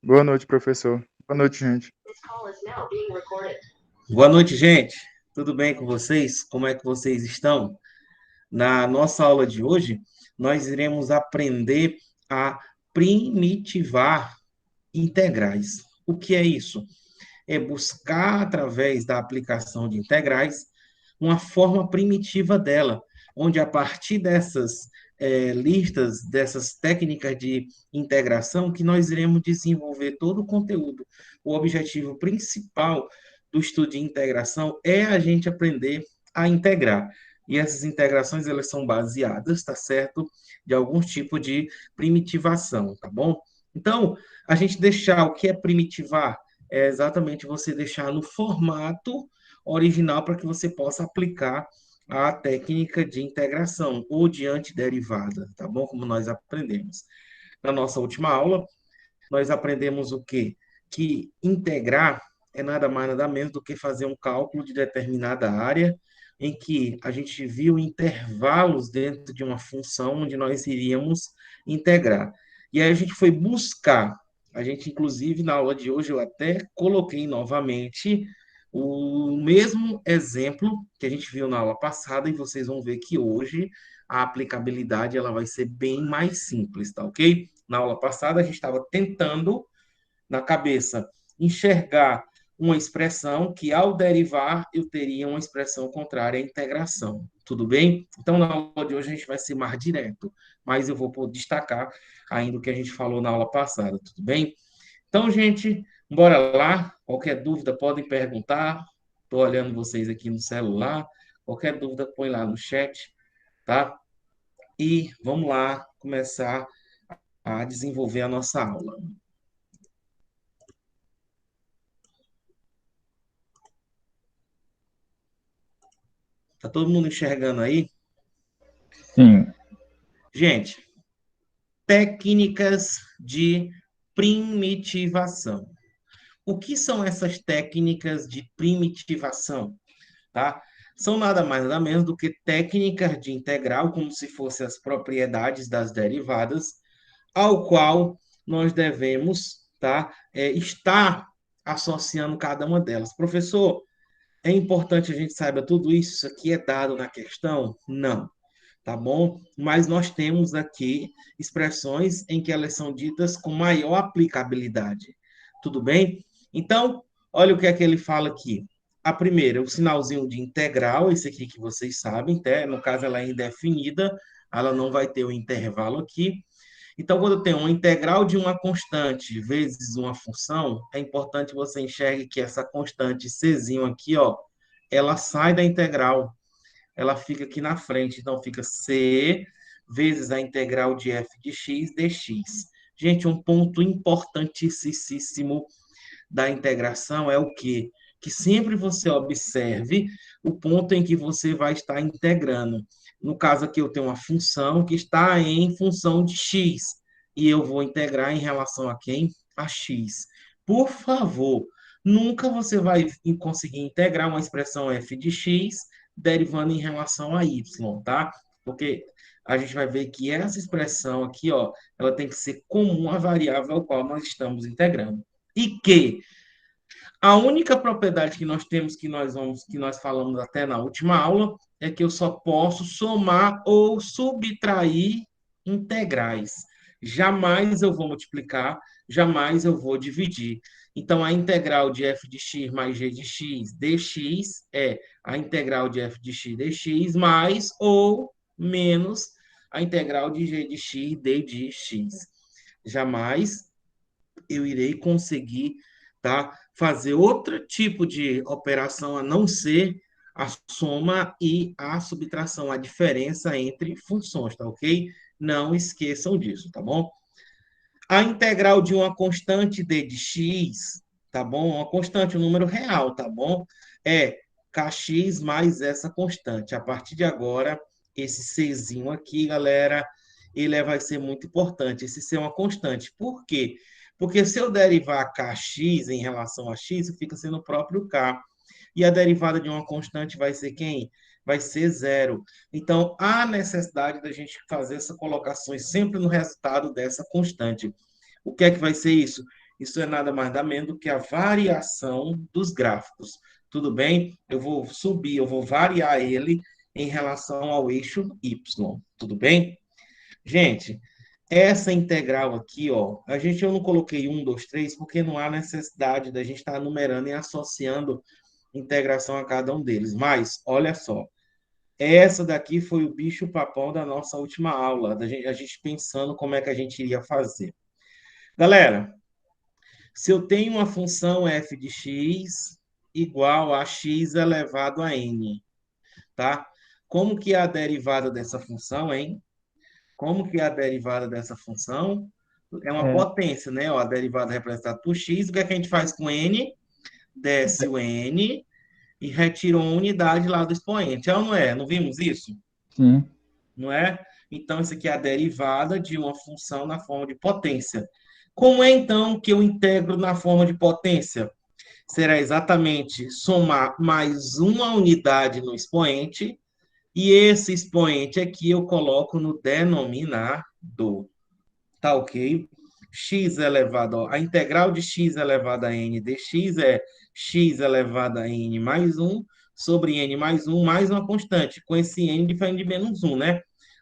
Boa noite, professor. Boa noite, gente. Boa noite, gente. Tudo bem com vocês? Como é que vocês estão? Na nossa aula de hoje, nós iremos aprender a primitivar integrais. O que é isso? É buscar, através da aplicação de integrais, uma forma primitiva dela, onde a partir dessas listas, dessas técnicas de integração, que nós iremos desenvolver todo o conteúdo. O objetivo principal do estudo de integração é a gente aprender a integrar. E essas integrações, elas são baseadas, tá certo? De algum tipo de primitivação, tá bom? Então, a gente deixar o que é primitivar é exatamente você deixar no formato original para que você possa aplicar a técnica de integração ou de antiderivada, tá bom? Como nós aprendemos. Na nossa última aula, nós aprendemos o quê? Que integrar é nada mais nada menos do que fazer um cálculo de determinada área em que a gente viu intervalos dentro de uma função onde nós iríamos integrar. E aí a gente foi buscar, a gente inclusive na aula de hoje eu até coloquei novamente o mesmo exemplo que a gente viu na aula passada e vocês vão ver que hoje a aplicabilidade ela vai ser bem mais simples, tá ok? Na aula passada, a gente estava tentando, na cabeça, enxergar uma expressão que, ao derivar, eu teria uma expressão contrária à integração. Tudo bem? Então, na aula de hoje, a gente vai ser mais direto, mas eu vou destacar ainda o que a gente falou na aula passada. Tudo bem? Então, gente, bora lá. Qualquer dúvida, podem perguntar. Estou olhando vocês aqui no celular. Qualquer dúvida, põe lá no chat, tá? E vamos lá começar a desenvolver a nossa aula. Tá todo mundo enxergando aí? Sim, Gente, técnicas de primitivação. O que são essas técnicas de primitivação? Tá? São nada mais nada menos do que técnicas de integral, como se fossem as propriedades das derivadas, ao qual nós devemos, tá, estar associando cada uma delas. Professor, é importante a gente saiba tudo isso, isso aqui é dado na questão? Não, tá bom? Mas nós temos aqui expressões em que elas são ditas com maior aplicabilidade. Tudo bem? Então, olha o que é que ele fala aqui. A primeira, o sinalzinho de integral, esse aqui que vocês sabem, tá? No caso ela é indefinida, ela não vai ter o intervalo aqui. Então, quando eu tenho uma integral de uma constante vezes uma função, é importante você enxergue que essa constante czinho aqui, ó, ela sai da integral, ela fica aqui na frente. Então, fica c vezes a integral de f de x dx. Gente, um ponto importantíssimo da integração é o quê? Que sempre você observe o ponto em que você vai estar integrando. No caso aqui, eu tenho uma função que está em função de x, e eu vou integrar em relação a quem? A x. Por favor, nunca você vai conseguir integrar uma expressão f de x derivando em relação a y, tá? Porque a gente vai ver que essa expressão aqui, ó, ela tem que ser comum à variável ao qual nós estamos integrando. E que a única propriedade que nós temos, que nós falamos até na última aula, é que eu só posso somar ou subtrair integrais. Jamais eu vou multiplicar, jamais eu vou dividir. Então, a integral de f de x mais g de x dx é a integral de f de x dx mais ou menos a integral de g de x d de x. Jamais eu irei conseguir, tá, fazer outro tipo de operação a não ser a soma e a subtração, a diferença entre funções, tá ok? Não esqueçam disso, tá bom? A integral de uma constante d de x, tá bom? Uma constante, um número real, tá bom? É kx mais essa constante. A partir de agora, esse czinho aqui, galera, ele vai ser muito importante. Esse c é uma constante. Por quê? Porque se eu derivar kx em relação a x, fica sendo o próprio k. E a derivada de uma constante vai ser quem? Vai ser zero. Então, há necessidade da gente fazer essa colocação sempre no resultado dessa constante. O que é que vai ser isso? Isso é nada mais nada menos do que a variação dos gráficos. Tudo bem? Eu vou subir, eu vou variar ele em relação ao eixo Y. Tudo bem? Gente, essa integral aqui, ó, eu não coloquei um, 2, 3, porque não há necessidade da gente estar numerando e associando integração a cada um deles. Mas, olha só, essa daqui foi o bicho-papão da nossa última aula, a gente pensando como é que a gente iria fazer. Galera, se eu tenho uma função f de x igual a x elevado a n, tá? Como que é a derivada dessa função, hein? Como que é a derivada dessa função? É uma É, potência, né? Ó, a derivada representada por x. O que é que a gente faz com n? Desce o n e retira uma unidade lá do expoente. É ou não é? Não vimos isso? sim. Não é? Então, isso aqui é a derivada de uma função na forma de potência. Como é, então, que eu integro na forma de potência? Será exatamente somar mais uma unidade no expoente, e esse expoente aqui eu coloco no denominador. Tá ok? X elevado, ó, a integral de x elevado a n dx é x elevado a n mais um sobre n mais um mais uma constante, com esse n diferente de menos um, né?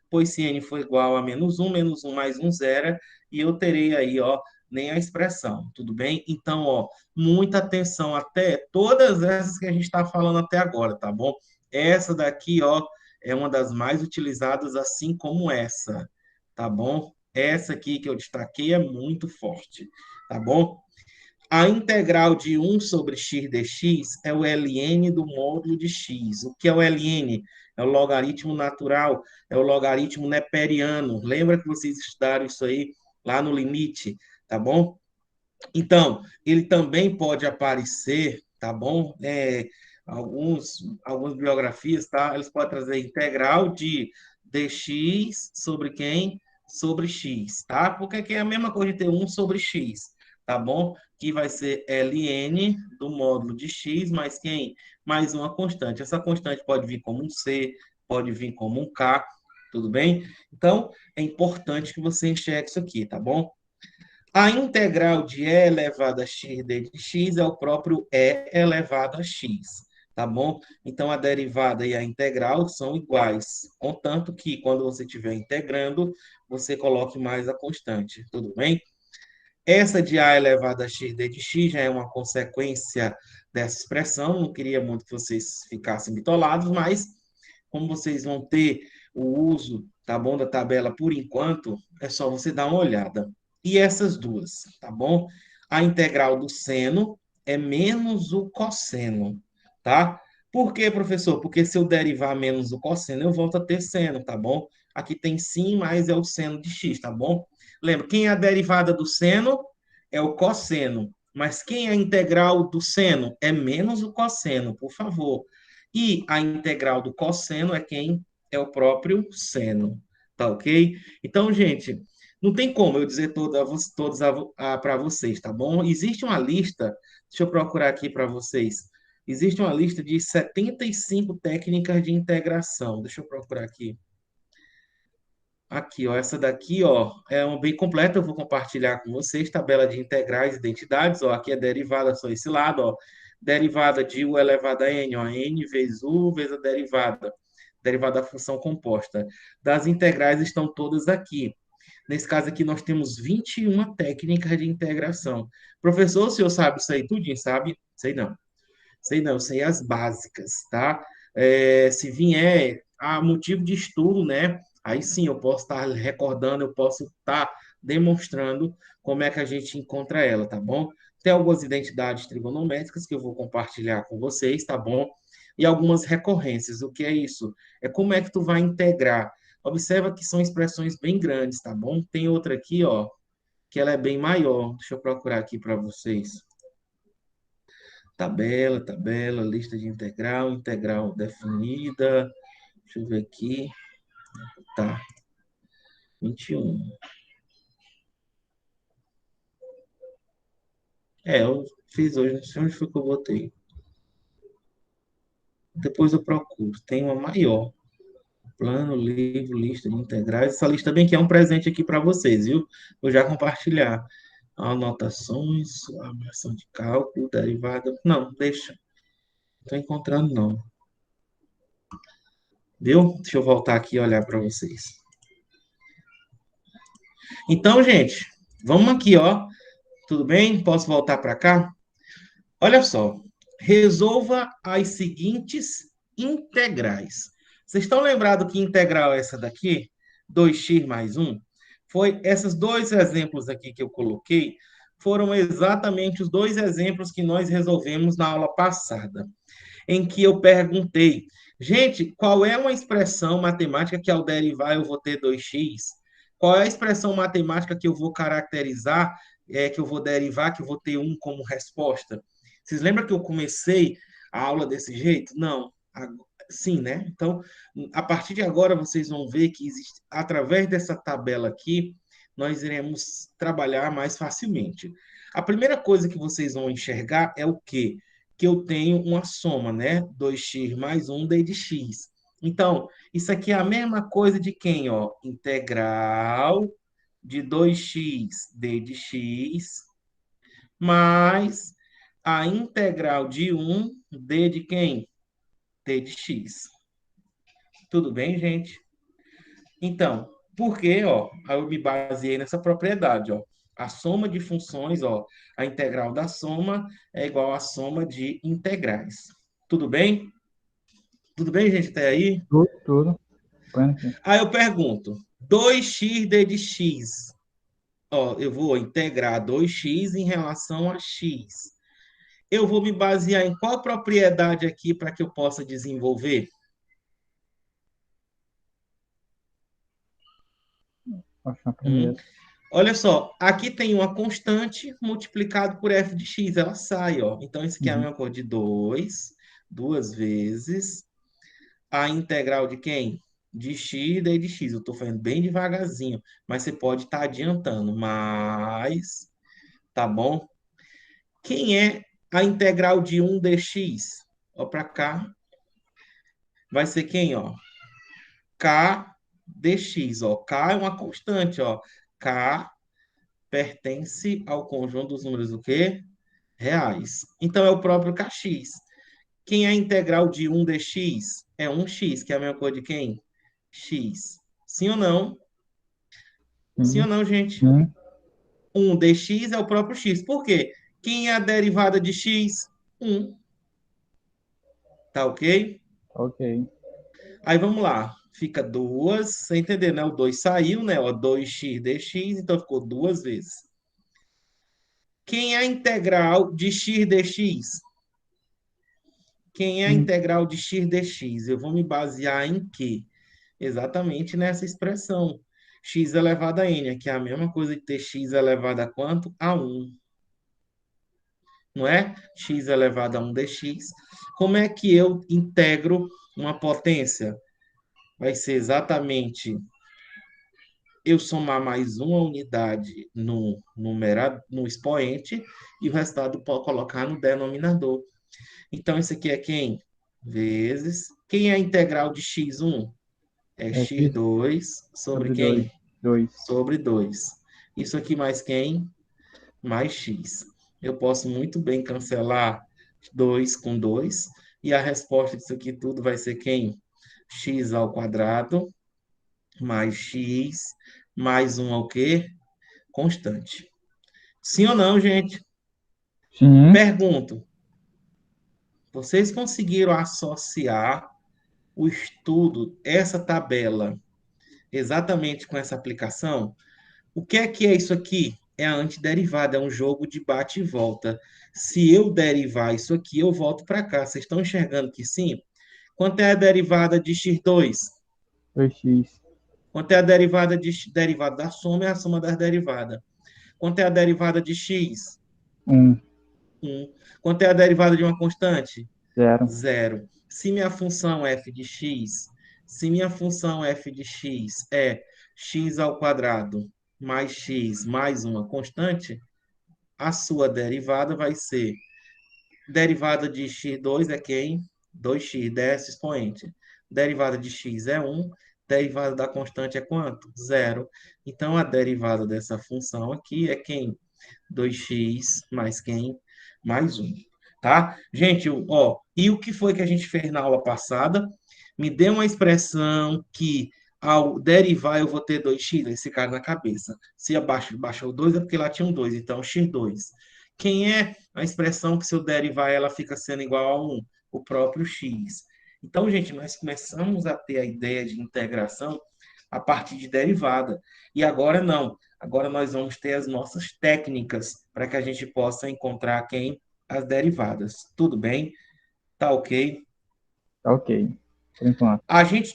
Pois se n for igual a menos um mais um zero, e eu terei aí, ó, nem a expressão, tudo bem? Então, ó, muita atenção até todas essas que a gente está falando até agora, tá bom? Essa daqui, ó, é uma das mais utilizadas, assim como essa, tá bom? Essa aqui que eu destaquei é muito forte, tá bom? A integral de um sobre x dx é o ln do módulo de x. O que é o ln? É o logaritmo natural, é o logaritmo neperiano. Lembra que vocês estudaram isso aí lá no limite, tá bom? Então, ele também pode aparecer, tá bom? Algumas biografias, tá? Eles podem trazer integral de dx sobre quem? Sobre x, tá? Porque aqui é a mesma coisa de ter um sobre x, tá bom? Que vai ser ln do módulo de x mais quem? Mais uma constante. Essa constante pode vir como um c, pode vir como um k, tudo bem? Então, é importante que você enxergue isso aqui, tá bom? A integral de e elevado a x de x é o próprio e elevado a x, tá bom? Então, a derivada e a integral são iguais, contanto que, quando você estiver integrando, você coloque mais a constante, tudo bem? Essa de a elevado a x de x já é uma consequência dessa expressão, não queria muito que vocês ficassem bitolados, mas como vocês vão ter o uso, tá bom, da tabela por enquanto, é só você dar uma olhada. E essas duas, tá bom? A integral do seno é menos o cosseno, tá? Por quê, professor? Porque se eu derivar menos o cosseno, eu volto a ter seno, tá bom? Aqui tem sim, mas é o seno de x, tá bom? Lembra, quem é a derivada do seno é o cosseno. Mas quem é a integral do seno? É menos o cosseno, por favor. E a integral do cosseno é quem? É o próprio seno. Tá ok? Então, gente, não tem como eu dizer todas para vocês, tá bom? Existe uma lista, deixa eu procurar aqui para vocês. Existe uma lista de 75 técnicas de integração. Deixa eu procurar aqui. Aqui, ó, essa daqui, ó, é uma bem completa, eu vou compartilhar com vocês, tabela de integrais, identidades, ó, aqui é derivada só esse lado, ó, derivada de u elevado a n, ó, n vezes u vezes a derivada da função composta. Das integrais estão todas aqui. Nesse caso aqui, nós temos 21 técnicas de integração. Professor, o senhor sabe isso aí tudinho, sabe? Sei não. Sei não, sei as básicas, tá? Se vier a motivo de estudo, né? Aí sim eu posso estar recordando, eu posso estar demonstrando como é que a gente encontra ela, tá bom? Tem algumas identidades trigonométricas que eu vou compartilhar com vocês, tá bom? E algumas recorrências. O que é isso? É como é que tu vai integrar. Observa que são expressões bem grandes, tá bom? Tem outra aqui, ó, que ela é bem maior. Deixa eu procurar aqui para vocês. Tabela, lista de integral, integral definida. Deixa eu ver aqui. Tá, 21. Eu fiz hoje, não sei onde foi que eu botei. Depois eu procuro. Tem uma maior. Plano, livro, lista de integrais. Essa lista bem que é um presente aqui para vocês, viu? Vou já compartilhar. Anotações, ação de cálculo, derivada. Não, deixa. Não estou encontrando, não. Viu? Deixa eu voltar aqui e olhar para vocês. Então, gente, vamos aqui, ó. Tudo bem? Posso voltar para cá? Olha só. Resolva as seguintes integrais. Vocês estão lembrados que integral é essa daqui? 2x mais 1? Foi esses dois exemplos aqui que eu coloquei, foram exatamente os dois exemplos que nós resolvemos na aula passada, em que eu perguntei, gente, qual é uma expressão matemática que ao derivar eu vou ter 2x? Qual é a expressão matemática que eu vou caracterizar, que eu vou derivar, que eu vou ter 1 como resposta? Vocês lembram que eu comecei a aula desse jeito? Não. Sim, né? Então, a partir de agora, vocês vão ver que existe, através dessa tabela aqui, nós iremos trabalhar mais facilmente. A primeira coisa que vocês vão enxergar é o quê? Que eu tenho uma soma, né? 2x mais 1 d de x. Então, isso aqui é a mesma coisa de quem, ó? Integral de 2x d de x mais a integral de 1 d de quem? D de x. Tudo bem, gente? Então, por quê, ó? Eu me baseei nessa propriedade, ó. A soma de funções, ó, a integral da soma é igual à soma de integrais. Tudo bem? Tudo bem, gente, até aí? Tudo. Põe aqui. Aí eu pergunto, 2x d de x. Ó, eu vou integrar 2x em relação a x. Eu vou me basear em qual propriedade aqui para que eu possa desenvolver? Acho a Hum? primeira. Olha só, aqui tem uma constante multiplicado por f de x, ela sai, ó. Então, isso aqui é a Uhum. mesma coisa de 2, duas vezes a integral de quem? De x daí de x. Eu estou fazendo bem devagarzinho, mas você pode estar adiantando. Mas, tá bom? Quem é a integral de 1 dx? Ó, para cá, vai ser quem, ó? K dx, ó. K é uma constante, ó. K pertence ao conjunto dos números o quê? Reais. Então é o próprio kx. Quem é a integral de 1 dx? É 1x, que é a mesma coisa de quem? X. Sim ou não? Sim ou Sim. não, gente? Sim. 1 dx é o próprio x. Por quê? Quem é a derivada de x? 1. Tá ok? Ok. Aí vamos lá. Fica 2, você entendeu, né? O 2 saiu, né? Ó, 2x dx, então ficou duas vezes. Quem é a integral de x dx? Quem é a Sim. integral de x dx? Eu vou me basear em quê? Exatamente nessa expressão. X elevado a n, que é a mesma coisa de ter x elevado a quanto? A 1. Não é? X elevado a 1 dx. Como é que eu integro uma potência? Vai ser exatamente eu somar mais uma unidade no expoente e o resultado pode colocar no denominador. Então, isso aqui é quem? Vezes. Quem é a integral de x1? É É x x2 sobre sobre 2. quem? 2. Sobre 2. Isso aqui mais quem? Mais x. Eu posso muito bem cancelar 2 com 2. E a resposta disso aqui tudo vai ser quem? X ao quadrado mais x mais um ao quê? Constante. Sim ou não, gente? Sim. Pergunto. Vocês conseguiram associar o estudo, essa tabela, exatamente com essa aplicação? O que é isso aqui? É a antiderivada, é um jogo de bate e volta. Se eu derivar isso aqui, eu volto para cá. Vocês estão enxergando que sim? Quanto é a derivada de x2? 2x. Quanto é a derivada derivada da soma? É a soma das derivadas. Quanto é a derivada de x? 1. 1. Quanto é a derivada de uma constante? 0. Zero. Se minha função f de x, se minha função f de x é x ao quadrado mais x mais uma constante, a sua derivada vai ser derivada de x2 é quem? 2x, desce expoente. Derivada de x é 1, derivada da constante é quanto? Zero. Então, a derivada dessa função aqui é quem? 2x mais quem? Mais um, tá? Gente, ó, e o que foi que a gente fez na aula passada? Me dê uma expressão que ao derivar eu vou ter 2x, esse cara na cabeça. Se abaixo baixou 2 é porque lá tinha um 2, então x2. Quem é a expressão que se eu derivar ela fica sendo igual a 1? O próprio x. Então, gente, nós começamos a ter a ideia de integração a partir de derivada. E agora não. Agora nós vamos ter as nossas técnicas para que a gente possa encontrar quem? As derivadas. Tudo bem? Tá ok? Tá ok. Por enquanto.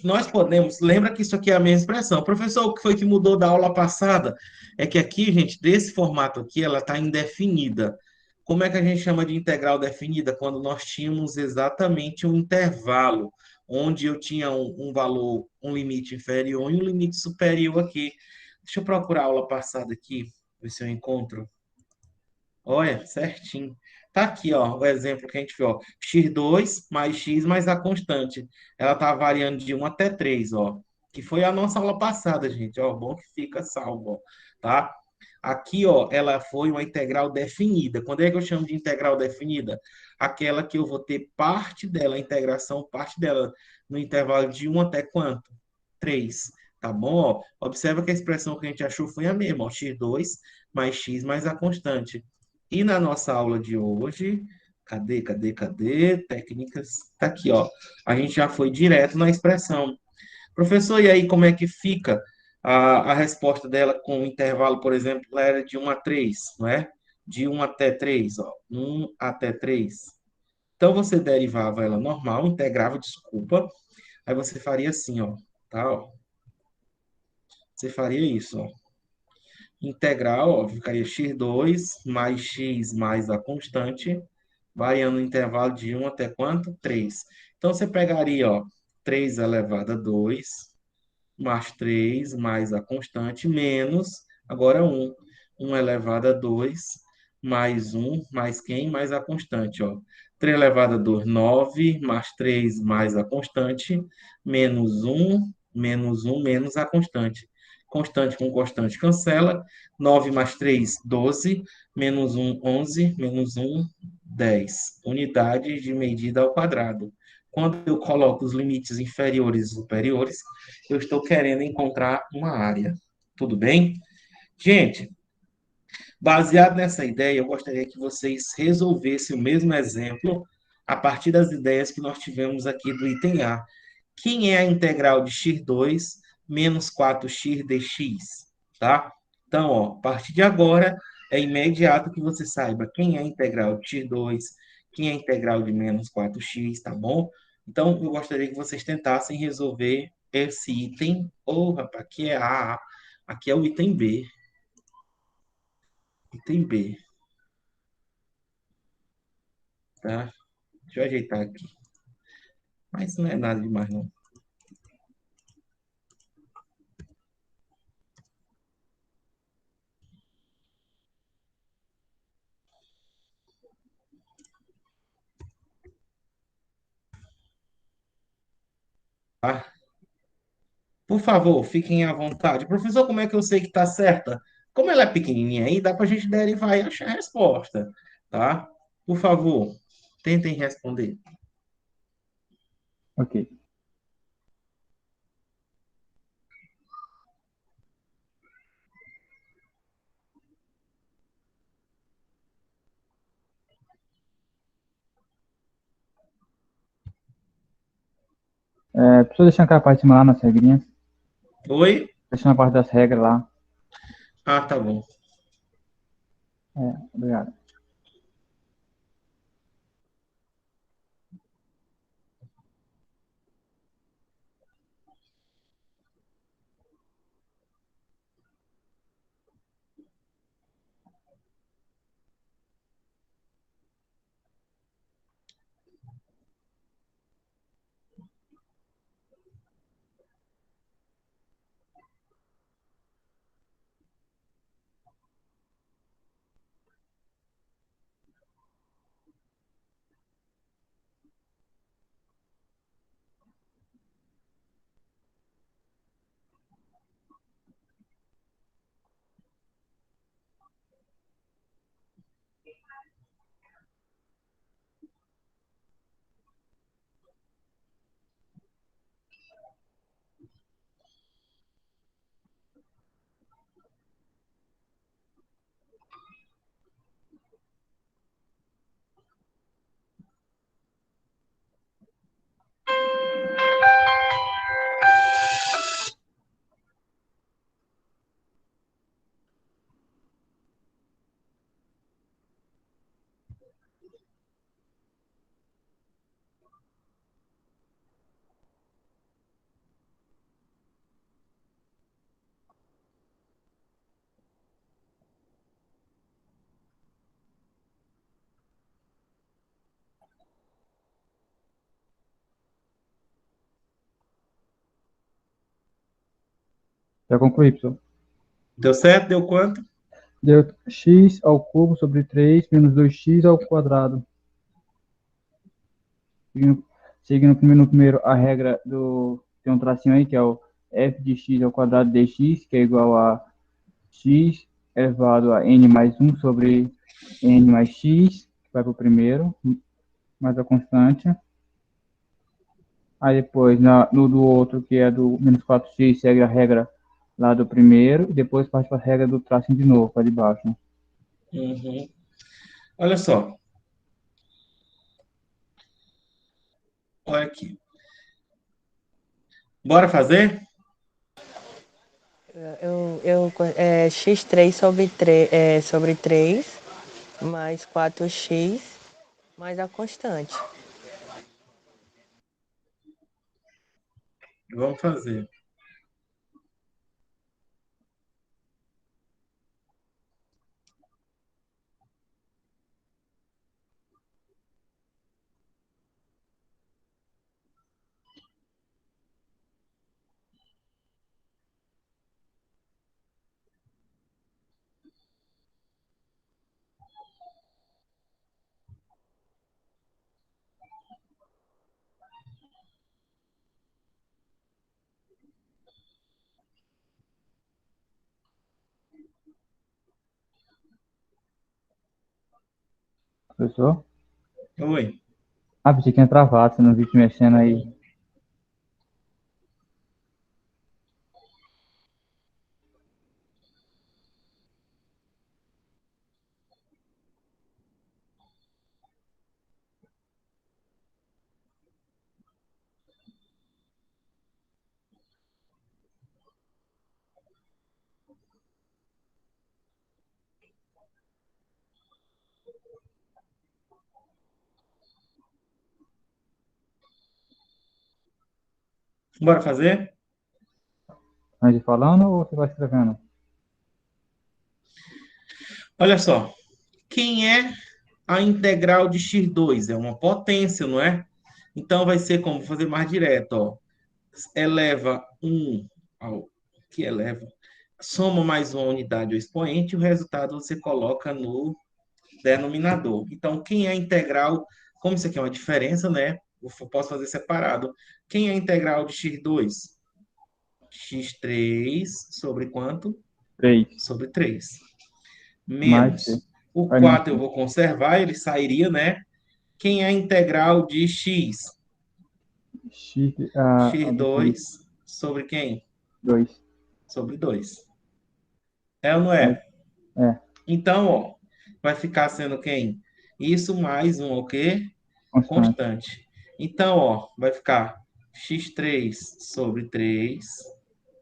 Nós podemos, lembra que isso aqui é a mesma expressão. Professor, o que foi que mudou da aula passada? É que aqui, gente, desse formato aqui, ela está indefinida. Como é que a gente chama de integral definida? Quando nós tínhamos exatamente um intervalo, onde eu tinha um valor, um limite inferior e um limite superior aqui. Deixa eu procurar a aula passada aqui, ver se eu encontro. Olha, certinho. Tá aqui, ó, o exemplo que a gente viu, ó. X2 mais x mais a constante. Ela tá variando de 1 até 3, ó. Que foi a nossa aula passada, gente, ó. Bom que fica salvo, ó, tá? Aqui, ó, ela foi uma integral definida. Quando é que eu chamo de integral definida? Aquela que eu vou ter parte dela, a integração, parte dela no intervalo de 1 até quanto? 3. Tá bom? Ó, observa que a expressão que a gente achou foi a mesma, ó, x2 mais x mais a constante. E na nossa aula de hoje, cadê? Técnicas. Tá aqui, ó. A gente já foi direto na expressão. Professor, e aí como é que fica a resposta dela com o intervalo, por exemplo, ela era de 1 a 3, não é? De 1 até 3, ó. 1 até 3. Então você derivava ela normal, integrava, desculpa. Aí você faria assim, ó. Tá, ó. Você faria isso, ó. Integral, ó, ficaria x2 mais x mais a constante, variando no intervalo de 1 até quanto? 3. Então, você pegaria, ó, 3 elevado a 2, mais 3, mais a constante, menos, agora 1. 1 elevado a 2, mais 1, mais quem? Mais a constante, ó. 3 elevado a 2, 9, mais 3, mais a constante, menos 1, menos a constante. Constante com constante cancela. 9 mais 3, 12, menos 1, 11, menos 1, 10. Unidades de medida ao quadrado. Quando eu coloco os limites inferiores e superiores, eu estou querendo encontrar uma área. Tudo bem? Gente, baseado nessa ideia, eu gostaria que vocês resolvessem o mesmo exemplo a partir das ideias que nós tivemos aqui do item A. Quem é a integral de x2 menos 4x dx? Tá? Então, ó, a partir de agora, é imediato que você saiba quem é a integral de x2, quem é a integral de menos 4x, tá bom? Então, eu gostaria que vocês tentassem resolver esse item. Oh, rapaz, aqui é A, aqui é o item B. Item B, tá? Deixa eu ajeitar aqui. Mas não é nada demais, não. Tá? Por favor, fiquem à vontade. Professor, como é que eu sei que está certa? Como ela é pequenininha aí, dá para a gente derivar e achar a resposta, tá? Por favor, tentem responder. Ok. Precisa deixar aquela parte lá nas regrinhas. Oi? Deixando a parte das regras lá. Ah, tá bom. Obrigado. Já concluí, professor. Deu certo? Deu quanto? Deu x ao cubo sobre 3 menos 2x ao quadrado. Seguindo, seguindo primeiro a regra do... Tem um tracinho aí que é o f de x ao quadrado dx, que é igual a x elevado a n mais 1 sobre n mais x, que vai para o primeiro, mais a constante. Aí depois, no do outro, que é do menos 4x, segue a regra lá do primeiro, e depois parte para a regra do tracinho de novo, para de baixo. Uhum. Olha só. Olha aqui. Bora fazer? X3 sobre 3 mais 4x mais a constante. Vamos fazer. Professor? Oi. Ah, pensei que tinha travado, você não viu te mexendo aí. Bora fazer? Mas de falando ou você vai escrevendo? Olha só. Quem é a integral de x2? É uma potência, não é? Então vai ser como? Vou fazer mais direto, ó. Eleva 1 ao que eleva. Soma mais uma unidade ao expoente, o resultado você coloca no denominador. Então, quem é a integral? Como isso aqui é uma diferença, né? Eu posso fazer separado. Quem é a integral de x2? X3 sobre quanto? 3 Sobre 3. mais c. Menos. O Vai menos 4 eu c. vou conservar, ele sairia, né? Quem é a integral de x? X, obtém X2 sobre quem? 2. Sobre 2. É ou não Aí, é? é, Então, ó, vai ficar sendo quem? Isso mais um o quê? constante. Constante. Então, ó, vai ficar x3 sobre 3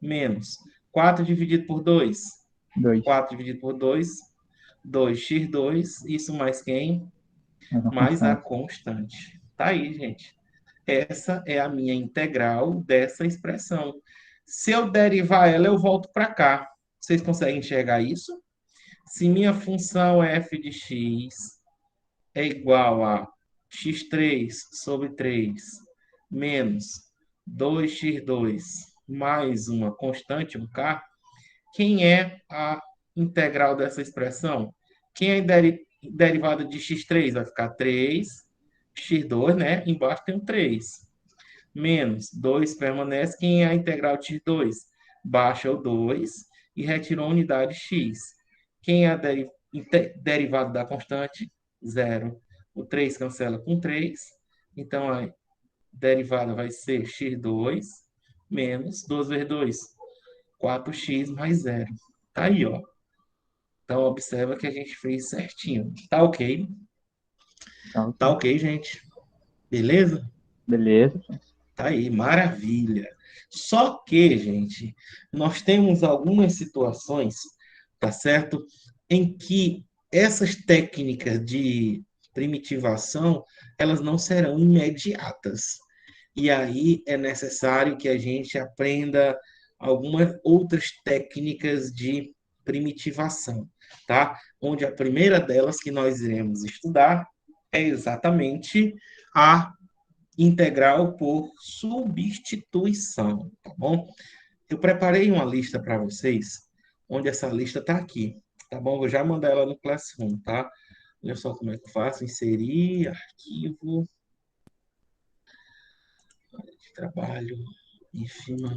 menos 4 dividido por 2. 2. 4 dividido por 2, 2x2. Isso mais quem? Mais uma Mais a constante. constante. Tá aí, gente. Essa é a minha integral dessa expressão. Se eu derivar ela, eu volto para cá. Vocês conseguem enxergar isso? Se minha função f de x é igual a x3 sobre 3 menos 2x2 mais uma constante, um k, quem é a integral dessa expressão? Quem é a derivada de x3? Vai ficar 3x2, né? Embaixo tem um 3. Menos 2 permanece. Quem é a integral de x2? Baixa o 2 e retira a unidade x. Quem é a derivada da constante? Zero. O 3 cancela com 3. Então, a derivada vai ser x2 menos 2 vezes 2, 4x mais zero. Tá aí, ó. Então, observa que a gente fez certinho. Tá ok? Tá, Tá ok. ok, gente? Beleza? Beleza. Tá aí, maravilha. Só que, gente, nós temos algumas situações, tá certo? Em que essas técnicas de primitivação, elas não serão imediatas. E aí é necessário que a gente aprenda algumas outras técnicas de primitivação, tá? Onde a primeira delas que nós iremos estudar é exatamente a integral por substituição, tá bom? eu preparei uma lista para vocês, onde essa lista está aqui, tá bom? Vou já mandar ela no Classroom, tá? Olha só como é que eu faço, inserir, arquivo, área de trabalho, IFMA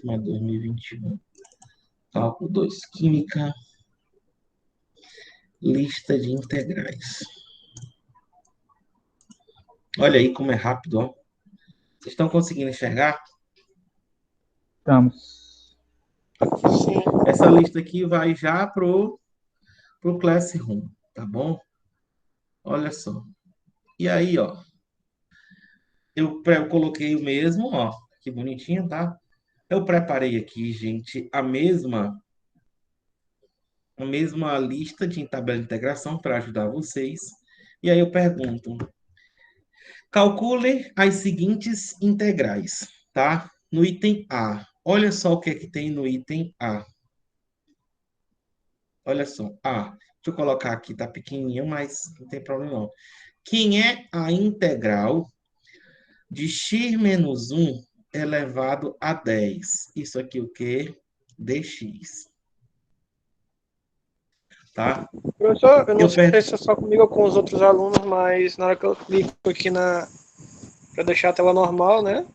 2021, cálculo 2, química, lista de integrais. Olha aí como é rápido, ó. Vocês estão conseguindo enxergar? Estamos. Sim. Essa lista aqui vai já pro Classroom, tá bom? Olha só. E aí, ó, eu coloquei o mesmo, ó, que bonitinho, tá? Eu preparei aqui, gente, a mesma lista de tabela de integração para ajudar vocês. E aí eu pergunto: calcule as seguintes integrais, tá? No item A. Olha só o que é que tem no item A. Olha só. A. Deixa eu colocar aqui, tá pequenininho, mas não tem problema não. Quem é a integral de x menos 1 elevado a 10? Isso aqui o quê? Dx. Tá? Professor, eu não Eu sei se é só comigo ou com os outros alunos, mas na hora que eu clico aqui para deixar a tela normal, né?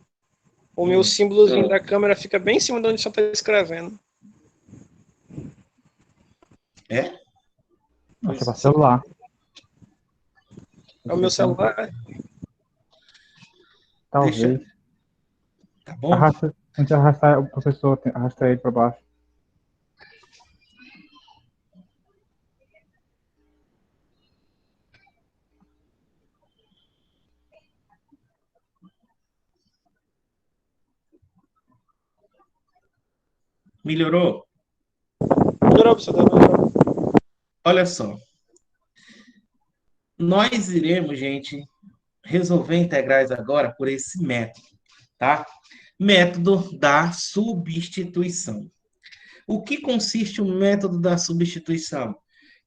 O meu símbolozinho da câmera fica bem em cima de onde você está escrevendo. É? Acho que é para celular. É o meu celular. Talvez. Deixa. Tá bom? Arrasta, antes de arrastar, o professor arrasta ele para baixo. Melhorou? Melhorou, professor. Melhorou. Olha só. Nós iremos, gente, resolver integrais agora por esse método, tá? Método da substituição. O que consiste o método da substituição?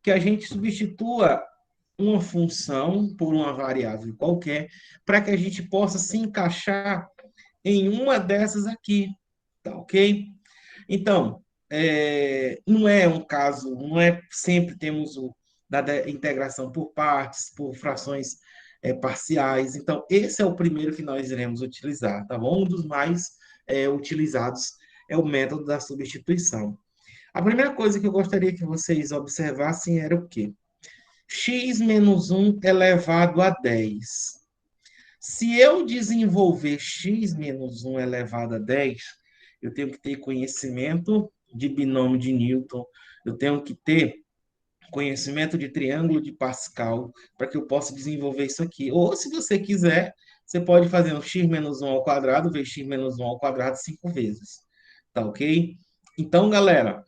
Que a gente substitua uma função por uma variável qualquer para que a gente possa se encaixar em uma dessas aqui, tá ok? Então, não é um caso, não é sempre temos o da integração por partes, por frações parciais. Então, esse é o primeiro que nós iremos utilizar, tá bom? Um dos mais utilizados é o método da substituição. A primeira coisa que eu gostaria que vocês observassem era o quê? X menos 1 elevado a 10. Se eu desenvolver x menos 1 elevado a 10, eu tenho que ter conhecimento de binômio de Newton, eu tenho que ter conhecimento de triângulo de Pascal, para que eu possa desenvolver isso aqui. Ou, se você quiser, você pode fazer um x menos 1 ao quadrado, vezes x menos 1 ao quadrado 5 vezes. Tá ok? Então, galera,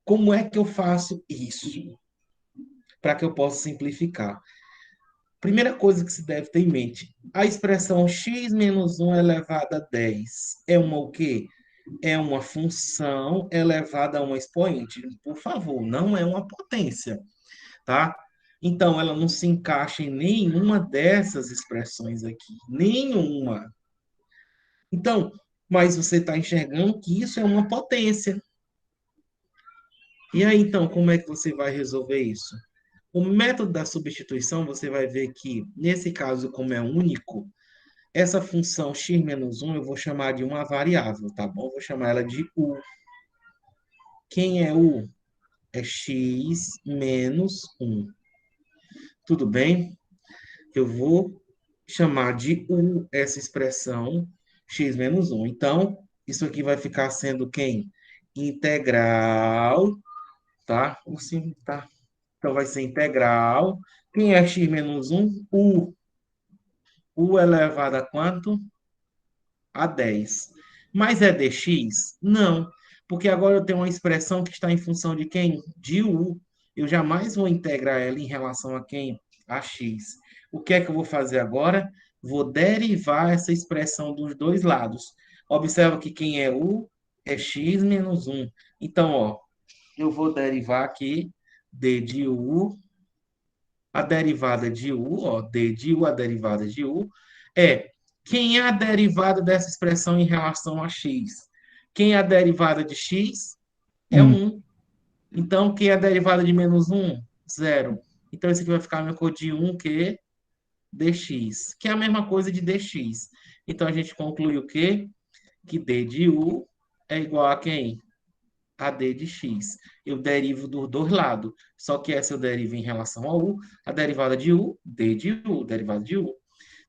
como é que eu faço isso? Para que eu possa simplificar. Primeira coisa que se deve ter em mente, a expressão x menos 1 elevado a 10 é uma o quê? É uma função elevada a um expoente. Por favor, não é uma potência, tá? Então, ela não se encaixa em nenhuma dessas expressões aqui. Nenhuma. Então, mas você está enxergando que isso é uma potência. E aí, então, como é que você vai resolver isso? O método da substituição, você vai ver que, nesse caso, como é único, essa função x menos 1 eu vou chamar de uma variável, tá bom? Vou chamar ela de u. Quem é u? É x menos 1. Tudo bem? Eu vou chamar de u essa expressão x menos 1. Então, isso aqui vai ficar sendo quem? Integral, tá? O sim, tá? Então, vai ser integral. Quem é x menos 1? U. U elevado a quanto? A 10. Mas é dx? Não, porque agora eu tenho uma expressão que está em função de quem? De u. Eu jamais vou integrar ela em relação a quem? A x. O que é que eu vou fazer agora? Vou derivar essa expressão dos dois lados. Observa que quem é u é x menos 1. Então, ó, eu vou derivar aqui d de u, a derivada de u, ó, d de u, a derivada de u, é quem é a derivada dessa expressão em relação a x? Quem é a derivada de x? É 1. 1. Então, quem é a derivada de menos 1? 0. Então, esse aqui vai ficar a minha cor de 1, que dx, que é a mesma coisa de dx. Então, a gente conclui o quê? Que d de u é igual a quem? A d de x. Eu derivo dos dois lados. Só que essa eu derivo em relação a u. A derivada de u, d de u. Derivada de u.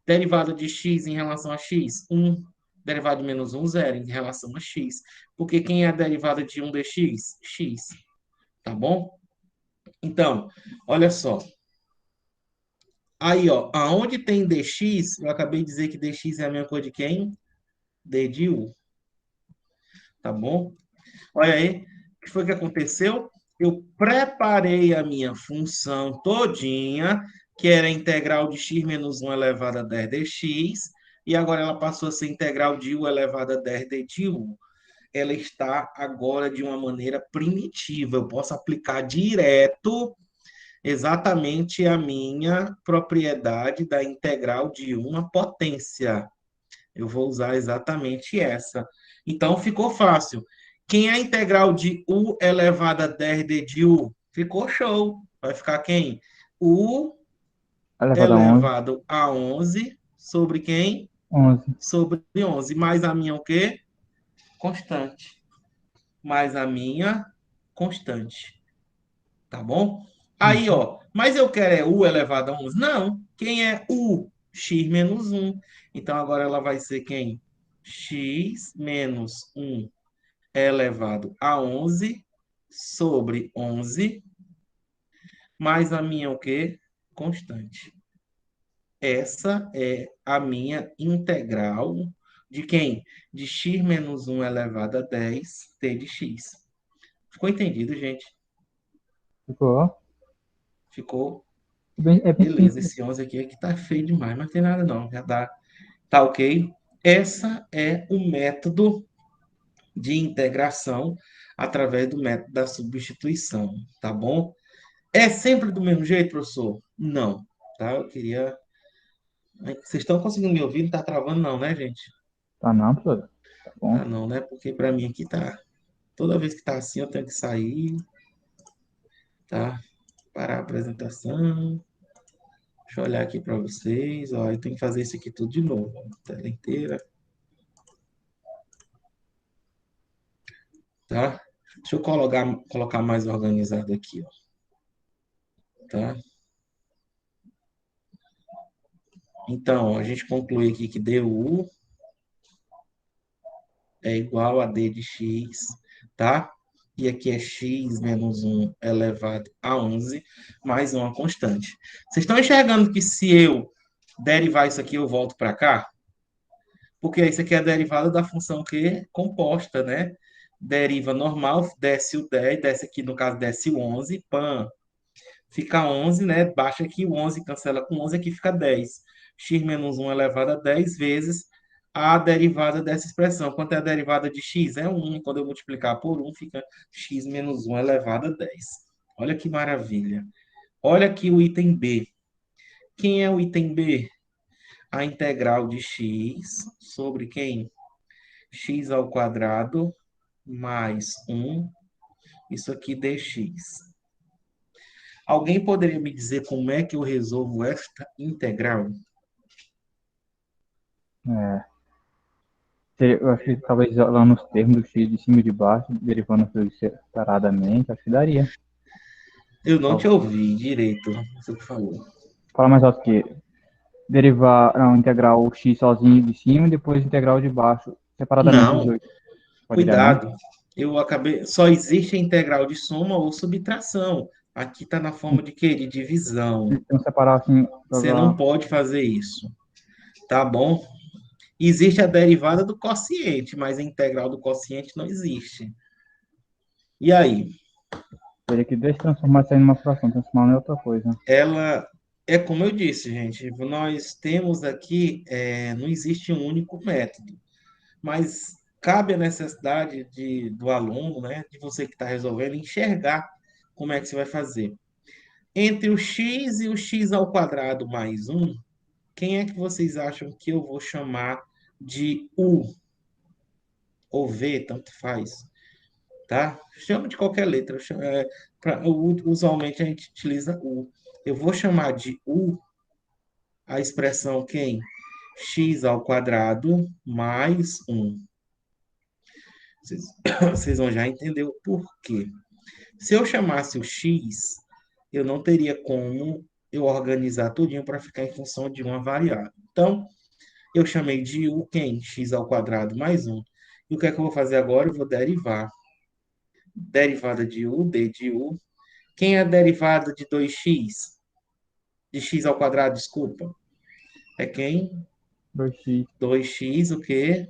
Derivada de x em relação a x, 1. Derivada de menos 1, 0 em relação a x. Porque quem é a derivada de 1 dx? X. Tá bom? Então, olha só. Aí, ó, aonde tem dx, eu acabei de dizer que dx é a mesma coisa de quem? D de u. Tá bom? Olha aí, o que foi que aconteceu? Eu preparei a minha função todinha, que era a integral de x menos 1 elevado a 10 dx, e agora ela passou a ser integral de u elevado a 10 d de u. Ela está agora de uma maneira primitiva. Eu posso aplicar direto exatamente a minha propriedade da integral de uma potência. Eu vou usar exatamente essa. Então, ficou fácil. Quem é a integral de u elevado a 10d de u? Ficou show. Vai ficar quem? U Elevado a 11. elevado a 11 sobre quem? 11. Sobre 11. Mais a minha o quê? Constante. Mais a minha constante. Tá bom? Aí, Uhum. ó. Mas eu quero é u elevado a 11? Não. Quem é u? X menos 1. Então, agora ela vai ser quem? X menos 1 elevado a 11 sobre 11, mais a minha o quê? Constante. Essa é a minha integral de quem? De x menos 1 elevado a 10 t de x. Ficou entendido, gente? Ficou. Ficou? É bem Beleza, simples. esse 11 aqui tá feio demais, mas não tem nada não, já dá. Tá ok? Essa é o método de integração através do método da substituição, tá bom? É sempre do mesmo jeito, professor? Não, tá? Eu queria. Vocês estão conseguindo me ouvir? Não tá travando, não, né, gente? Tá não, professor? Tá bom. Tá não, né? Porque para mim aqui tá. Toda vez que tá assim, eu tenho que sair, tá? Parar a apresentação. Deixa eu olhar aqui para vocês. Ó, eu tenho que fazer isso aqui tudo de novo. Ó, tela inteira, tá? Deixa eu colocar mais organizado aqui, ó, tá? Então, ó, a gente conclui aqui que du é igual a d de x, tá? E aqui é x menos 1 elevado a 11, mais uma constante. Vocês estão enxergando que se eu derivar isso aqui, eu volto para cá? Porque isso aqui é a derivada da função que composta, né? Deriva normal, desce o 10, desce aqui, no caso, desce o 11, pan, fica 11, né? Baixa aqui o 11, cancela com 11, aqui fica 10. X menos 1 elevado a 10 vezes a derivada dessa expressão. Quanto é a derivada de x? É 1. Quando eu multiplicar por 1, fica x menos 1 elevado a 10. Olha que maravilha. Olha aqui o item B. Quem é o item B? A integral de x sobre quem? X ao quadrado mais 1. Isso aqui dx. Alguém poderia me dizer como é que eu resolvo esta integral? É. Eu acho que talvez lá nos termos do x de cima e de baixo, derivando separadamente, acho que daria. Eu não te Talvez. ouvi direito, você que falou. Fala mais alto que derivar, não, integrar o x sozinho de cima e depois integrar o de baixo separadamente os Não, dois. Poderia não? cuidado. Eu acabei. Só existe a integral de soma ou subtração. Aqui está na forma de quê? De divisão. Então separar assim, Você não jogar. pode fazer isso. Tá bom? Existe a derivada do quociente, mas a integral do quociente não existe. E aí? Teria que transformar isso aí numa fração, transformar em outra coisa. Ela é como eu disse, gente. Nós temos aqui, não existe um único método, mas cabe a necessidade do aluno, né, de você que está resolvendo, enxergar como é que você vai fazer. Entre o x e o x ao quadrado mais 1, quem é que vocês acham que eu vou chamar de u? ou V, tanto faz, tá? Chama de qualquer letra. Usualmente a gente utiliza U. Eu vou chamar de U a expressão quem? X ao quadrado mais 1. Vocês, vocês vão já entender o porquê. Se eu chamasse o X, eu não teria como eu organizar tudinho para ficar em função de uma variável. Então, eu chamei de U quem? X ao quadrado mais 1. E o que é que eu vou fazer agora? Eu vou derivar. Derivada de U, D de U. Quem é a derivada de 2x? De x ao quadrado, desculpa. É quem? 2x 2x, o quê?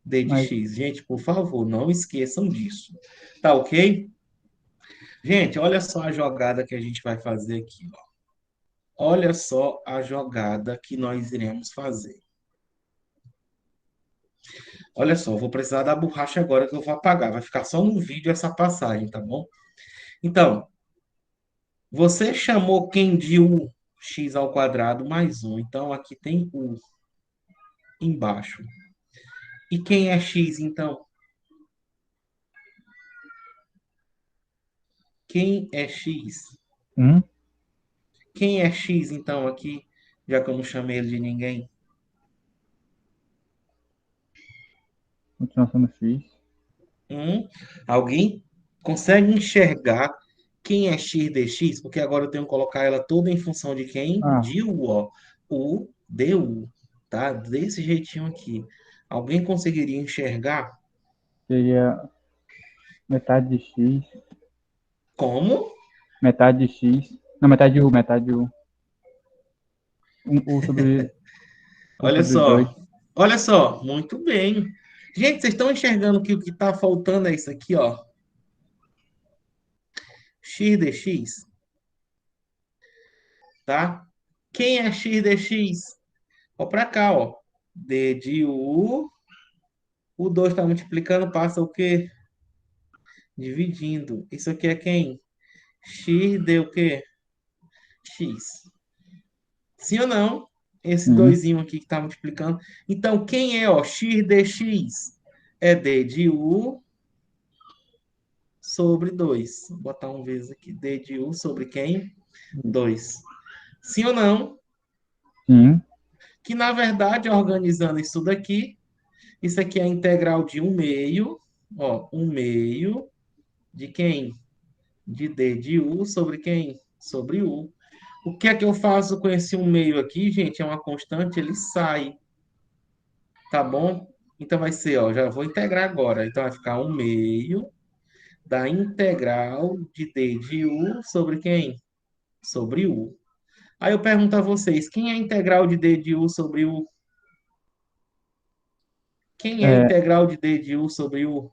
D de mais x. Gente, por favor, não esqueçam disso. Tá ok? Gente, olha só a jogada que a gente vai fazer aqui, ó. Olha só a jogada que nós iremos fazer. Olha só, eu vou precisar da borracha agora que eu vou apagar. Vai ficar só no vídeo essa passagem, tá bom? Então, você chamou quem de U? X ao quadrado mais 1. Então, aqui tem U embaixo. E quem é X, então? Quem é X? 1, Quem é X, então, aqui? Já que eu não chamei ele de ninguém. continuação do x. Alguém consegue enxergar quem é x dx? Porque agora eu tenho que colocar ela toda em função de quem? Ah, De U, ó. U, du, tá? Desse jeitinho aqui. Alguém conseguiria enxergar? seria metade de x. Como? Metade de x. Não, metade de u, metade de u. U sobre, u Olha sobre 2. só. Olha só. Muito bem. Gente, vocês estão enxergando que o que está faltando é isso aqui, ó. X dx, tá? Quem é x dx? Ó para cá, ó. D de U. O 2 está multiplicando, passa o quê? Dividindo. Isso aqui é quem? X deu o quê? X. Sim ou não? Esse Sim. doisinho aqui que está multiplicando. Então, quem é, ó? X dx é D de U sobre 2. Vou botar um vezes aqui. D de U sobre quem? 2. Sim ou não? Sim. Que, na verdade, organizando isso daqui, isso aqui é a integral de 1 meio. Ó, 1 meio de quem? De D de U sobre quem? Sobre U. O que é que eu faço com esse 1 meio aqui, gente? É uma constante, ele sai, tá bom? Então vai ser, ó, já vou integrar agora. Então vai ficar 1 meio da integral de D de U sobre quem? Sobre U. Aí eu pergunto a vocês, quem é a integral de D de U sobre U? Quem é a É, integral de D de U sobre U?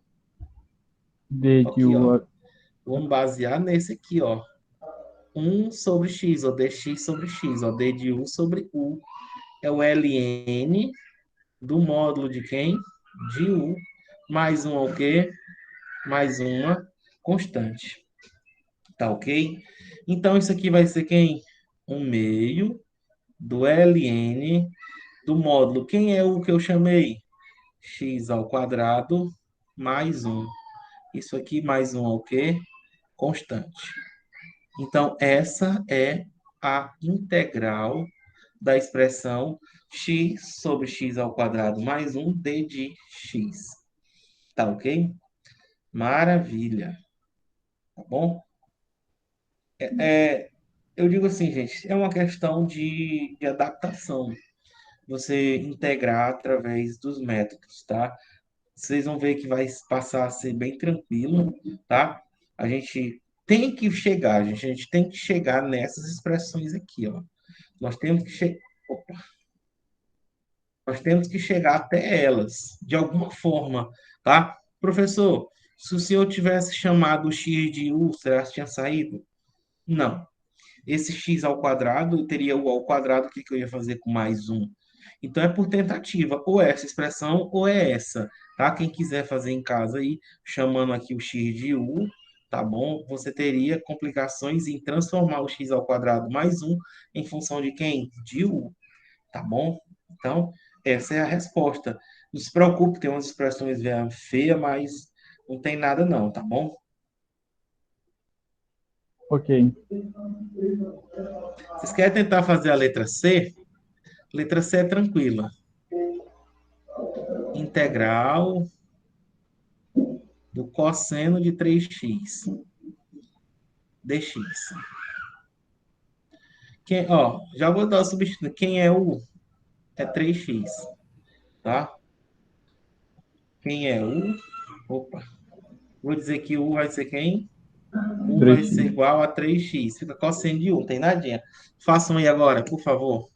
d de Aqui, ó. u. Vamos basear nesse aqui, ó. 1 sobre x, ou dx sobre x, ó. D de U sobre U. É o ln do módulo de quem? De U. Mais um o quê? Mais uma constante. Tá ok? Então, isso aqui vai ser quem? 1 meio do ln do módulo. Quem é o que eu chamei? X ao quadrado mais 1. Isso aqui mais um é o quê? Constante. Então, essa é a integral da expressão x sobre x ao quadrado mais 1 d de x. Tá ok? Maravilha. Tá bom? Eu digo assim, gente, é uma questão de adaptação. Você integrar através dos métodos, tá? Vocês vão ver que vai passar a ser bem tranquilo, tá? A gente tem que chegar, gente, a gente tem que chegar nessas expressões aqui, ó. Nós temos que chegar. Nós temos que chegar até elas, de alguma forma, tá? Professor, se o senhor tivesse chamado o x de u, será que tinha saído? Não. Esse x ao quadrado teria o ao quadrado, o que eu ia fazer com mais um? Então é por tentativa, ou é essa expressão ou é essa, tá? Quem quiser fazer em casa aí, chamando aqui o x de u, tá bom? Você teria complicações em transformar o x ao quadrado mais um em função de quem? De u, tá bom? Então, Essa é a resposta. Não se preocupe, tem umas expressões feias, mas não tem nada não, tá bom? Ok. Vocês querem tentar fazer a letra C? Letra C é tranquila. Integral do cosseno de 3x dx. Já vou dar o substituto. Quem é o? É 3x, tá? Quem é o? Opa. Vou dizer que u vai ser quem? U vai ser 3x. igual a 3x. Fica cosseno de 1, tem nadinha. Façam aí agora, por favor.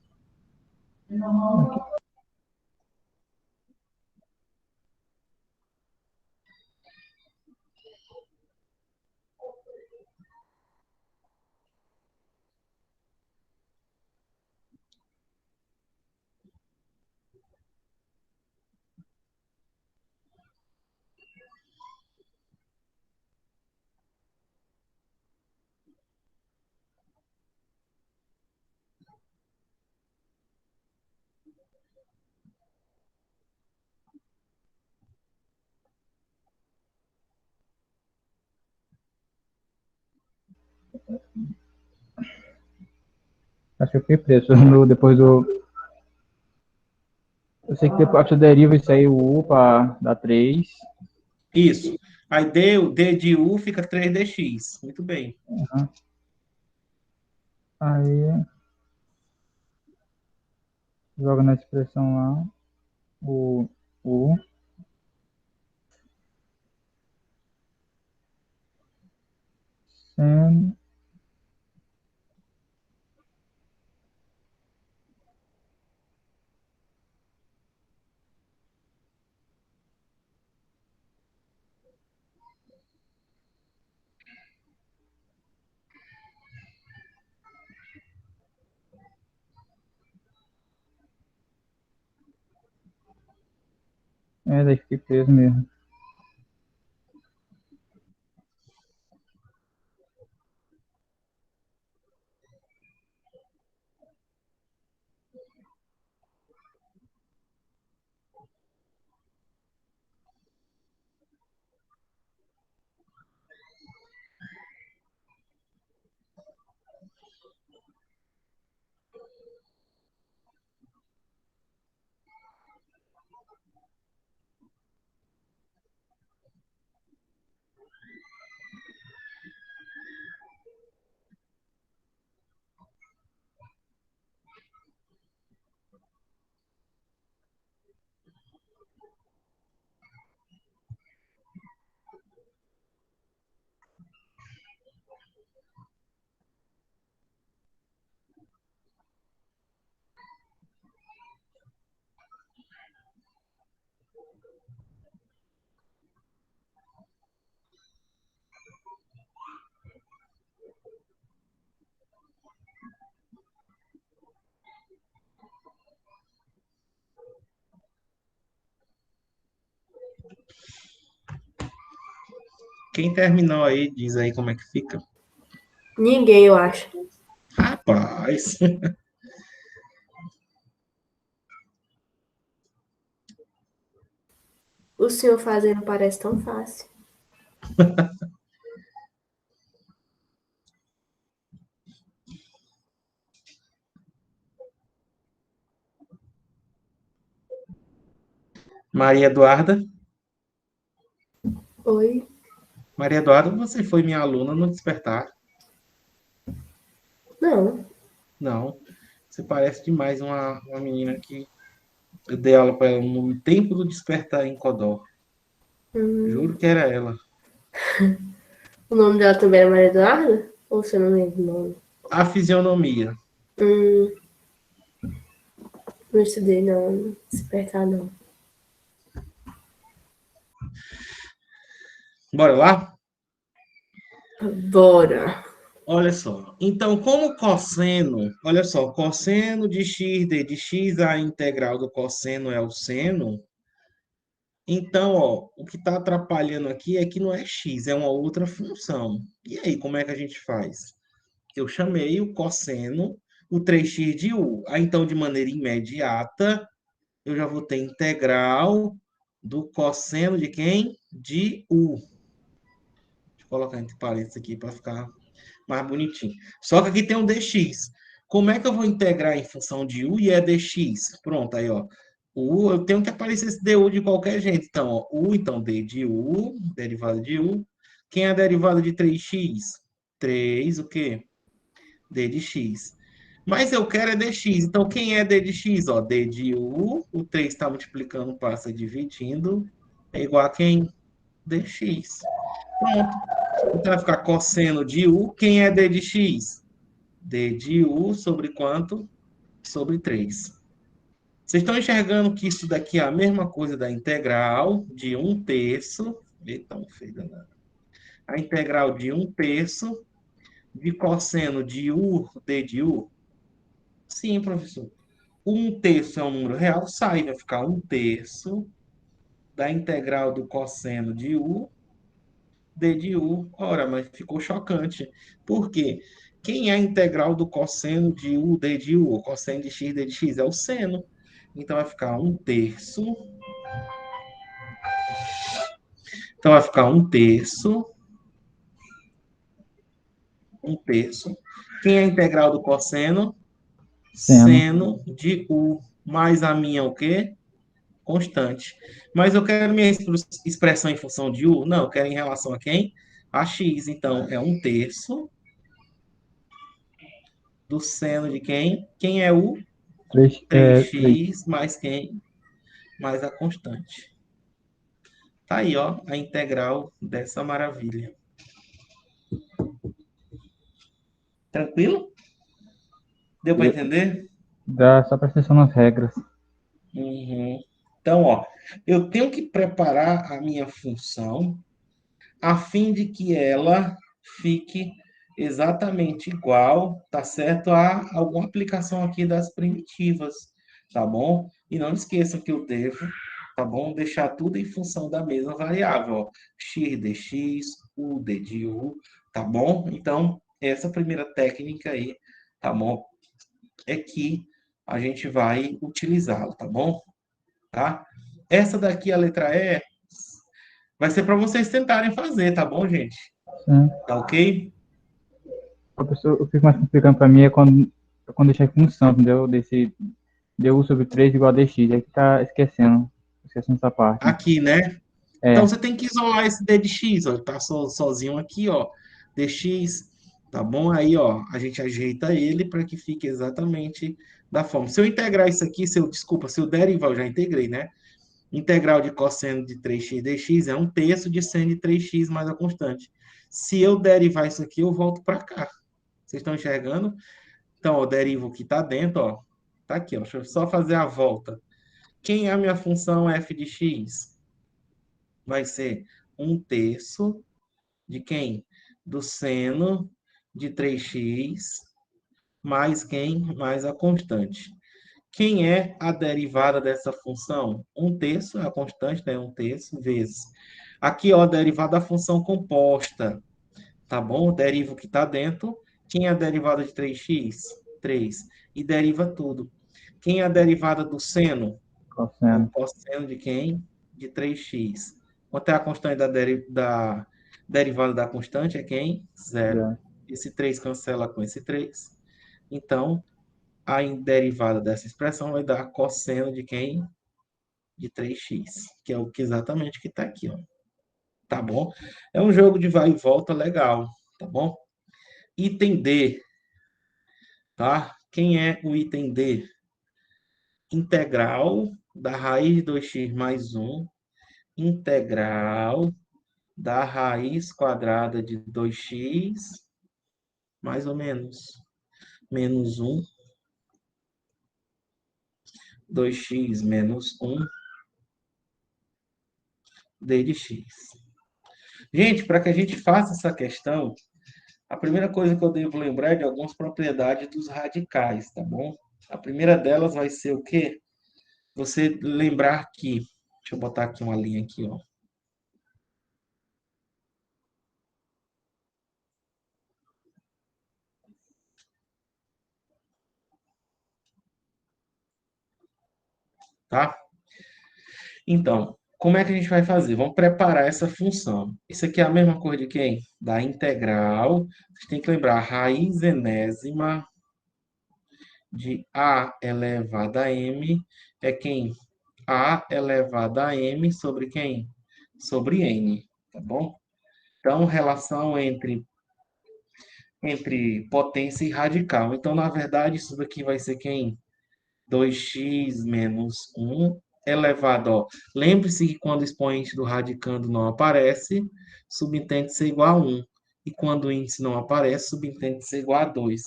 Acho que eu fiquei preso depois do. Eu sei que depois você deriva isso aí, o U para dar 3. Isso. Aí D de U fica 3dx. Muito bem. Uhum. Aí joga na expressão lá o U. Sendo. Daí fiquei preso mesmo. Quem terminou aí, diz aí como é que fica. Ninguém, eu acho. Rapaz. O senhor fazendo parece tão fácil. Maria Eduarda. Oi? Maria Eduarda, você foi minha aluna no Despertar? Não. Não. Você parece demais uma menina que eu dei aula para ela no tempo do Despertar em Codó. Juro que era ela. O nome dela também era Maria Eduarda? Ou você não lembra o nome? A fisionomia. Não estudei, não. Despertar, não. Bora lá? Bora. Olha só. Então, como cosseno, olha só, cosseno de x, d de x, a integral do cosseno é o seno. Então, ó, o que está atrapalhando aqui é que não é x, é uma outra função. E aí, como é que a gente faz? Eu chamei o cosseno, o 3x de u. Aí, então, de maneira imediata, eu já vou ter integral do cosseno de quem? De U. Deixa eu colocar entre parênteses aqui para ficar mais bonitinho. Só que aqui tem um dx. Como é que eu vou integrar em função de U e é dx? Pronto, aí, ó. U, eu tenho que aparecer esse du de qualquer jeito. Então, ó, U, então, d de U, derivada de U. Quem é a derivada de 3x? 3, o quê? D de x. Mas eu quero é dx. Então, quem é d de x? Ó, d de U, o 3 está multiplicando, passa dividindo, é igual a quem? Dx. Pronto. Então, vai ficar cosseno de U. Quem é d de x? D de U sobre quanto? Sobre 3. Vocês estão enxergando que isso daqui é a mesma coisa da integral de 1/3. Eita, não fez nada. A integral de 1/3 de cosseno de U, D de U? Sim, professor. 1/3 é um número real, sai, vai ficar 1/3 da integral do cosseno de U, D de U. Ora, mas ficou chocante. Por quê? Quem é a integral do cosseno de U, D de U? O cosseno de x, D de x é o seno. Então vai ficar 1/3. Então vai ficar 1/3. 1/3. Quem é a integral do cosseno? Seno. Seno de U. Mais a minha o quê? Constante. Mas eu quero minha expressão em função de U? Não, eu quero em relação a quem? A x. Então, é 1/3 do seno de quem? Quem é U? 3. 3x mais quem? Mais a constante. Tá aí, ó, a integral dessa maravilha. Tranquilo? Deu para entender? Dá só presta atenção nas regras. Uhum. Então, ó, eu tenho que preparar a minha função a fim de que ela fique exatamente igual, tá certo? A alguma aplicação aqui das primitivas, tá bom? E não esqueçam que eu devo, tá bom? Deixar tudo em função da mesma variável, ó. X dx, U d de U, tá bom? Então, essa primeira técnica aí, tá bom? É que a gente vai utilizá-la, tá bom? Tá? Essa daqui, a letra E, vai ser para vocês tentarem fazer, tá bom, gente? Sim. Tá ok? Professor, o que fica mais complicando para mim é quando deixar em função, entendeu? Desse du sobre 3 igual a dx. É que tá esquecendo essa parte. Aqui, né? Então É, você tem que isolar esse d de x, ó. Tá sozinho aqui, ó. Dx, tá bom? Aí, ó, a gente ajeita ele para que fique exatamente da forma. Se eu integrar isso aqui, se eu derivar, eu já integrei, né? Integral de cosseno de 3x dx é 1/3 de seno de 3x mais a constante. Se eu derivar isso aqui, eu volto para cá. Vocês estão enxergando? Então, eu derivo o que está dentro, ó. Tá aqui, ó. Deixa eu só fazer a volta. Quem é a minha função f de x? Vai ser 1/3 de quem? Do seno de 3x mais quem? Mais a constante. Quem é a derivada dessa função? 1/3 é a constante, né? 1/3 vezes. Aqui, ó, a derivada da função composta. Tá bom? Deriva o que está dentro. Quem é a derivada de 3x? 3. E deriva tudo. Quem é a derivada do seno? É o cosseno. cosseno de quem? De 3x. Quanto é a constante da derivada da constante? É quem? Zero. Já. Esse 3 cancela com esse 3. Então, a derivada dessa expressão vai dar cosseno de quem? De 3x, que é o que exatamente que está aqui, ó. Tá bom? É um jogo de vai e volta legal, tá bom? Item D, tá? Quem é o item D? Integral da raiz de 2x mais 1, integral da raiz quadrada de 2x, mais ou menos, menos 1, 2x menos 1, d de x. Gente, para que a gente faça essa questão, a primeira coisa que eu devo lembrar é de algumas propriedades dos radicais, tá bom? A primeira delas vai ser o quê? Você lembrar que, deixa eu botar aqui uma linha aqui, ó. tá? Então, como é que a gente vai fazer? Vamos preparar essa função. Isso aqui é a mesma coisa de quem? Da integral. Você tem que lembrar, a raiz enésima de a elevado a m é quem? A elevado a m sobre quem? Sobre n, tá bom? Então, relação entre potência e radical. Então, na verdade, isso daqui vai ser quem? 2x menos 1 elevado, ó. Lembre-se que quando o expoente do radicando não aparece, subentende ser igual a 1. E quando o índice não aparece, subentende ser igual a 2.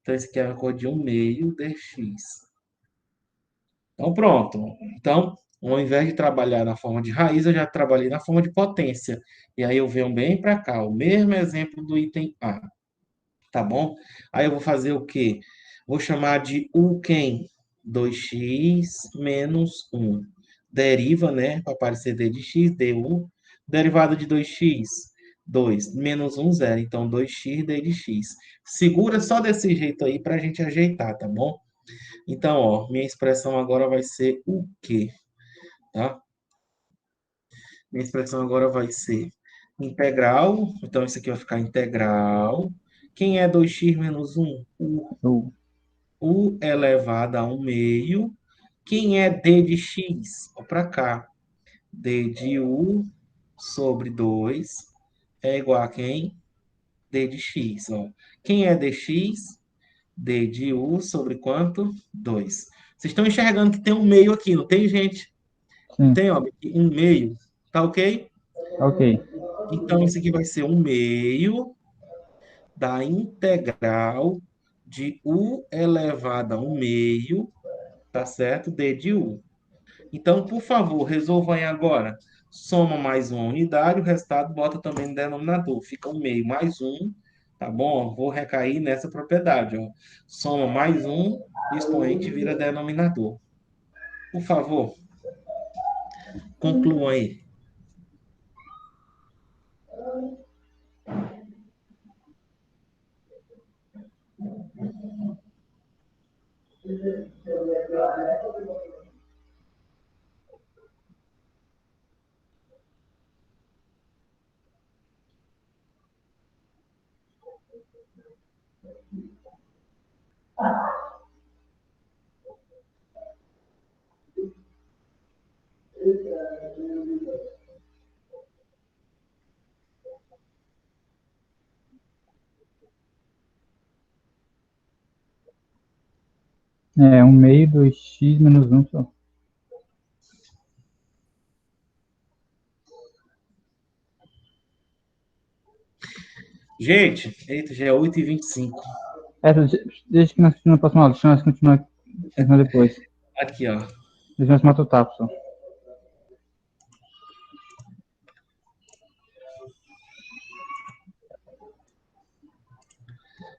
Então, esse aqui é a cor de 1 meio dx. Então, pronto. Então, ao invés de trabalhar na forma de raiz, eu já trabalhei na forma de potência. E aí eu venho bem para cá, o mesmo exemplo do item A. Tá bom? Aí eu vou fazer o quê? Vou chamar de U quem? 2x menos 1. Deriva, né? Para aparecer d de x, du. Derivada de 2x, 2. Menos 1, 0. Então, 2x d de x. Segura só desse jeito aí para a gente ajeitar, tá bom? Então, ó, minha expressão agora vai ser o quê? Tá? Minha expressão agora vai ser integral. Então, isso aqui vai ficar integral. Quem é 2x menos 1? U elevado a 1 meio. Quem é d de x? Ó, para cá. D de u sobre 2 é igual a quem? D de x. Ó. Quem é dx? D de u sobre quanto? 2. Vocês estão enxergando que tem um meio aqui, não tem, gente? Sim. Tem, ó, um meio. Tá ok? Ok. Então, isso aqui vai ser 1 meio da integral de u elevado a 1 meio, tá certo? D de u. Então, por favor, resolvam aí agora. Soma mais uma unidade, o resultado bota também no denominador. Fica 1 meio mais 1, tá bom? Vou recair nessa propriedade, ó. Soma mais 1, expoente vira denominador. Por favor, concluam aí. É 1 meio 2x menos 1 só. Gente, eita, já é 8h25. Deixa que nós continuamos na próxima aula. Deixa nós continuar depois. Aqui, ó. Deixa nós matar o tapo só.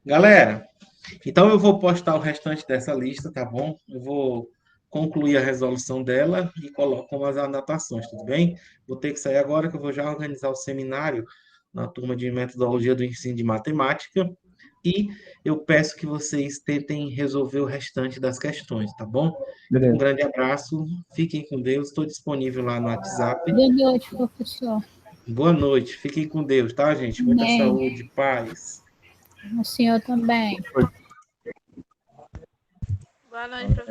Galera, então eu vou postar o restante dessa lista, tá bom? Eu vou concluir a resolução dela e coloco como as anotações, tudo bem? Vou ter que sair agora que eu vou já organizar o seminário na turma de metodologia do ensino de matemática e eu peço que vocês tentem resolver o restante das questões, tá bom? Beleza. Um grande abraço, fiquem com Deus, estou disponível lá no WhatsApp. Boa noite, professor. Boa noite, fiquem com Deus, tá, gente? Muita Amém. saúde, paz. O senhor também. Boa noite, professor.